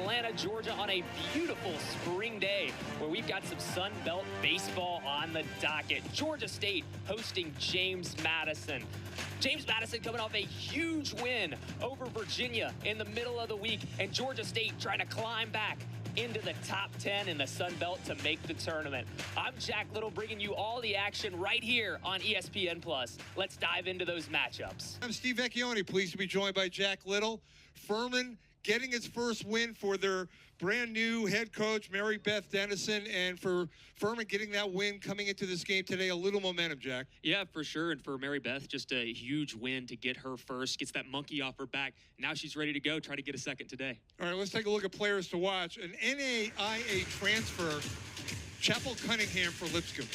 Atlanta, Georgia on a beautiful spring day where we've got some Sun Belt baseball on the docket. Georgia State hosting James Madison. James Madison coming off a huge win over Virginia in the middle of the week, and Georgia State trying to climb back into the top 10 in the Sun Belt to make the tournament. I'm Jack Little, bringing you all the action right here on ESPN+. Let's dive into those matchups. I'm Steve Vecchione, pleased to be joined by Jack Little. Furman getting its first win for their brand new head coach, Mary Beth Dennison, and for Furman getting that win coming into this game today, a little momentum, Jack. Yeah, for sure. And for Mary Beth, just a huge win to get her first, gets that monkey off her back. Now she's ready to go, try to get a second today. All right, let's take a look at players to watch. An NAIA transfer, Chapel Cunningham for Lipscomb.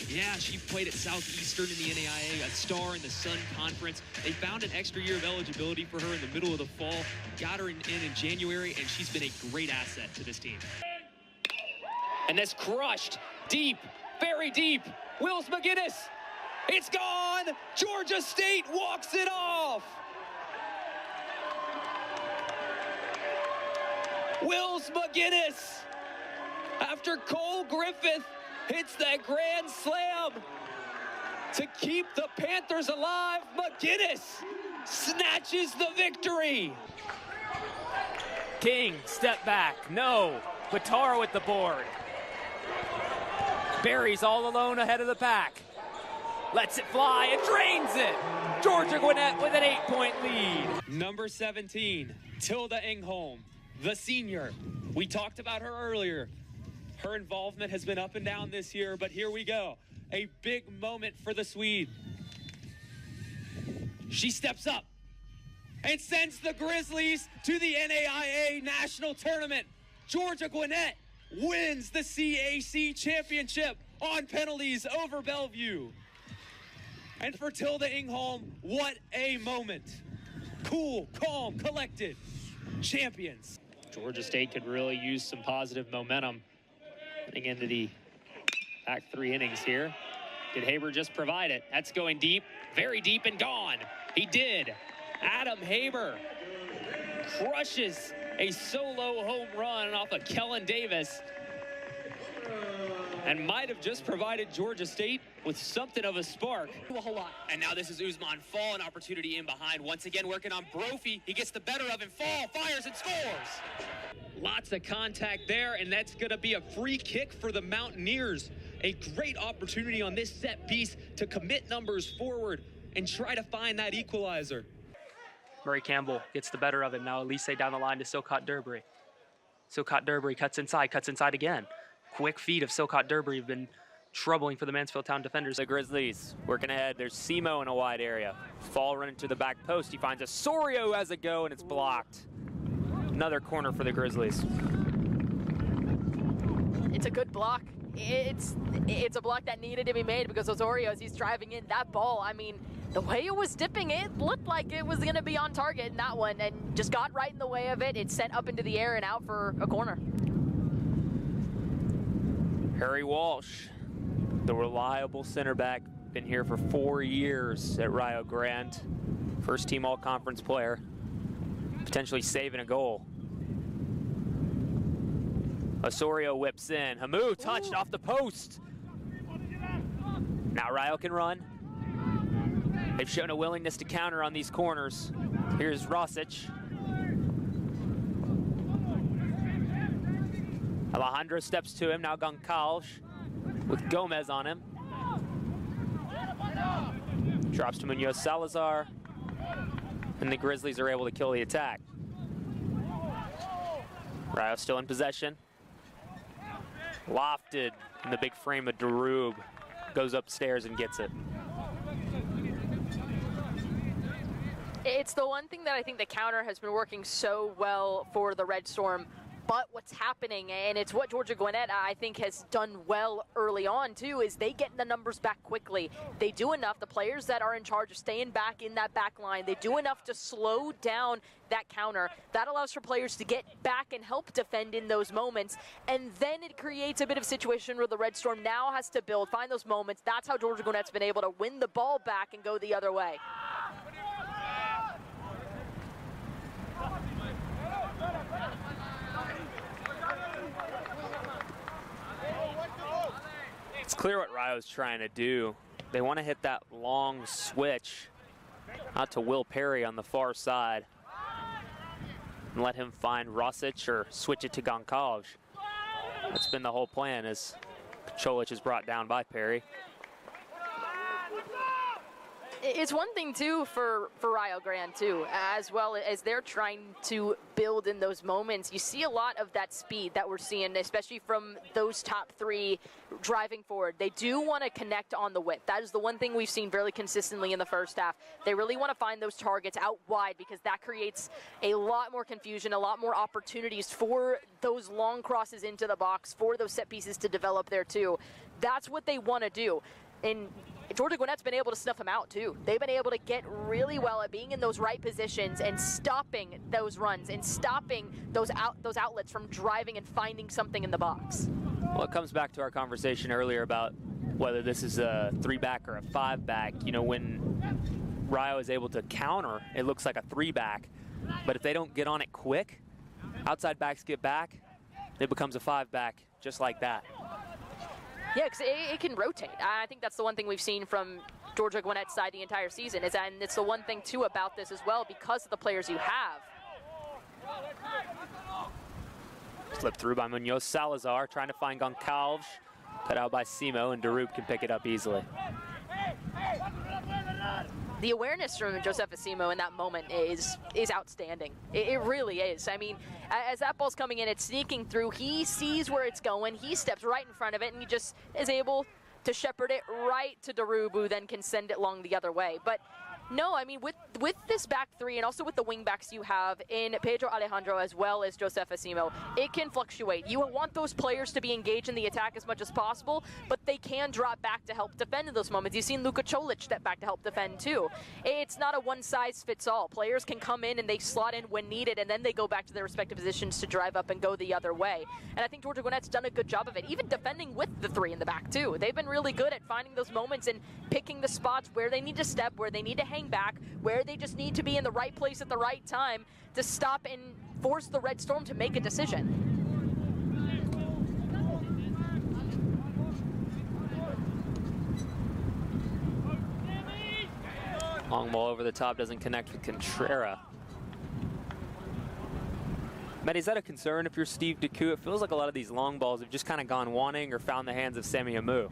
Yeah, she played at Southeastern in the NAIA, a star in the Sun Conference. They found an extra year of eligibility for her in the middle of the fall, got her in January, and she's been a great asset to this team. And this crushed deep, very deep. Wills McGinnis, it's gone. Georgia State walks it off. Wills McGinnis, after Cole Griffith hits that grand slam to keep the Panthers alive, McGinnis snatches the victory. King, step back, no. Batara with the board. Barry's all alone ahead of the pack. Lets it fly and drains it. Georgia Gwinnett with an 8-point lead. Number 17, Tilda Engholm, the senior. We talked about her earlier. Her involvement has been up and down this year, but here we go. A big moment for the Swede. She steps up and sends the Grizzlies to the NAIA National Tournament. Georgia Gwinnett wins the CAC championship on penalties over Bellevue. And for Tilda Engholm, what a moment. Cool, calm, collected. Champions. Georgia State could really use some positive momentum getting into the back 3 innings here. Did Haber just provide it? That's going deep, very deep and gone. He did. Adam Haber crushes a solo home run off of Kellen Davis and might have just provided Georgia State with something of a spark. A whole lot. And now this is Usman Fall, an opportunity in behind. Once again working on Brophy. He gets the better of him. Fall fires and scores. Lots of contact there, and that's going to be a free kick for the Mountaineers. A great opportunity on this set piece to commit numbers forward and try to find that equalizer. Murray Campbell gets the better of it. Now Elise down the line to Silcott Durbury. Silcott Durbury cuts inside again. Quick feet of Silcott Durbury have been troubling for the Mansfield Town defenders. The Grizzlies working ahead. There's Simo in a wide area. Fall running to the back post. He finds Osorio who has a go, and it's blocked. Another corner for the Grizzlies. It's a good block. It's a block that needed to be made because Osorio, as he's driving in that ball, I mean, the way it was dipping, it looked like it was going to be on target in that one and just got right in the way of it. It sent up into the air and out for a corner. Harry Walsh, the reliable center back, been here for 4 years at Rio Grande. First team all-conference player, potentially saving a goal. Osorio whips in. Hamu touched off the post. Now Rio can run. They've shown a willingness to counter on these corners. Here's Rosic. Alejandro steps to him. Now Goncalves with Gomez on him. Drops to Munoz Salazar. And the Grizzlies are able to kill the attack. Rio still in possession. Lofted in the big frame of Darube. Goes upstairs and gets it. It's the one thing that I think the counter has been working so well for the Red Storm. But what's happening, and it's what Georgia Gwinnett, I think, has done well early on, too, is they get the numbers back quickly. They do enough. The players that are in charge of staying back in that back line, they do enough to slow down that counter. That allows for players to get back and help defend in those moments. And then it creates a bit of a situation where the Red Storm now has to build, find those moments. That's how Georgia Gwinnett's been able to win the ball back and go the other way. It's clear what Rio's trying to do. They want to hit that long switch out to Will Perry on the far side and let him find Rosic or switch it to Goncalves. That's been the whole plan, as Čolić is brought down by Perry. It's one thing, too, for Rio Grande, too, as well as they're trying to build in those moments. You see a lot of that speed that we're seeing, especially from those top three driving forward. They do want to connect on the width. That is the one thing we've seen fairly consistently in the first half. They really want to find those targets out wide, because that creates a lot more confusion, a lot more opportunities for those long crosses into the box, for those set pieces to develop there, too. That's what they want to do. And Georgia Gwinnett's been able to snuff them out, too. They've been able to get really well at being in those right positions and stopping those runs and stopping those outlets from driving and finding something in the box. Well, it comes back to our conversation earlier about whether this is a 3-back or a 5-back. You know, when Rio is able to counter, it looks like a 3-back. But if they don't get on it quick, outside backs get back, it becomes a 5-back just like that. Yeah, because it can rotate. I think that's the one thing we've seen from Georgia Gwinnett's side the entire season, and it's the one thing, too, about this as well, because of the players you have. Slipped through by Munoz Salazar, trying to find Goncalves. Cut out by Simo, and Darup can pick it up easily. The awareness from Joseph Simo in that moment is outstanding. It really is. I mean, as that ball's coming in, it's sneaking through. He sees where it's going. He steps right in front of it, and he just is able to shepherd it right to Darup, who then can send it long the other way. But no, I mean, with this back three and also with the wing backs you have in Pedro Alejandro as well as Joseph Simo, it can fluctuate. You want those players to be engaged in the attack as much as possible, but they can drop back to help defend in those moments. You've seen Luka Čolić step back to help defend too. It's not a one-size-fits-all. Players can come in and they slot in when needed, and then they go back to their respective positions to drive up and go the other way. And I think Georgia Gwinnett's done a good job of it, even defending with the three in the back too. They've been really good at finding those moments and picking the spots where they need to step, where they need to hang back, where they just need to be in the right place at the right time to stop and force the Red Storm to make a decision. Long ball over the top, doesn't connect with Contreras. Matt, is that a concern if you're Steve DeCoux? It feels like a lot of these long balls have just kind of gone wanting or found the hands of Sami Hamu.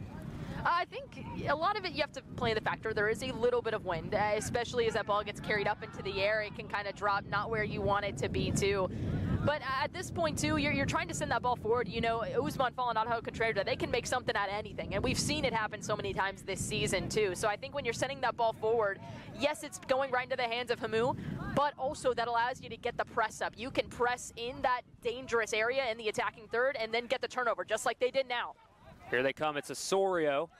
I think a lot of it you have to play the factor. There is a little bit of wind, especially as that ball gets carried up into the air. It can kind of drop not where you want it to be, too. But at this point, too, you're trying to send that ball forward. You know, Usman Fallen, Contreras, they can make something out of anything. And we've seen it happen so many times this season, too. So I think when you're sending that ball forward, yes, it's going right into the hands of Hamu, but also that allows you to get the press up. You can press in that dangerous area in the attacking third and then get the turnover, just like they did now. Here they come. It's Osorio.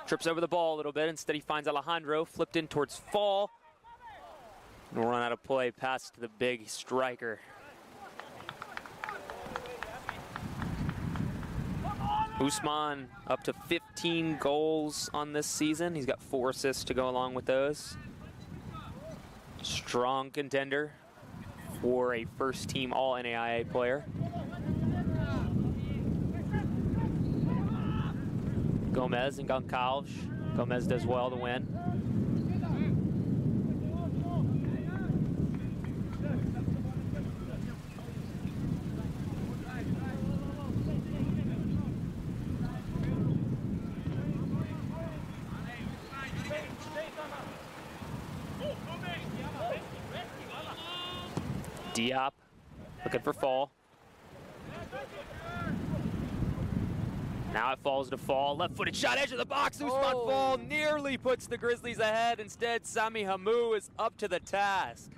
Trips over the ball a little bit. Instead, he finds Alejandro. Flipped in towards Fall. And we'll run out of play past the big striker. Usman up to 15 goals on this season. He's got 4 assists to go along with those. Strong contender for a first-team All-NAIA player. Gomez and Goncalves. Gomez does well to win. Diop looking for Fall. Now it falls to Fall. Left-footed shot, edge of the box. Usman Fall nearly puts the Grizzlies ahead. Instead, Sami Hamu is up to the task.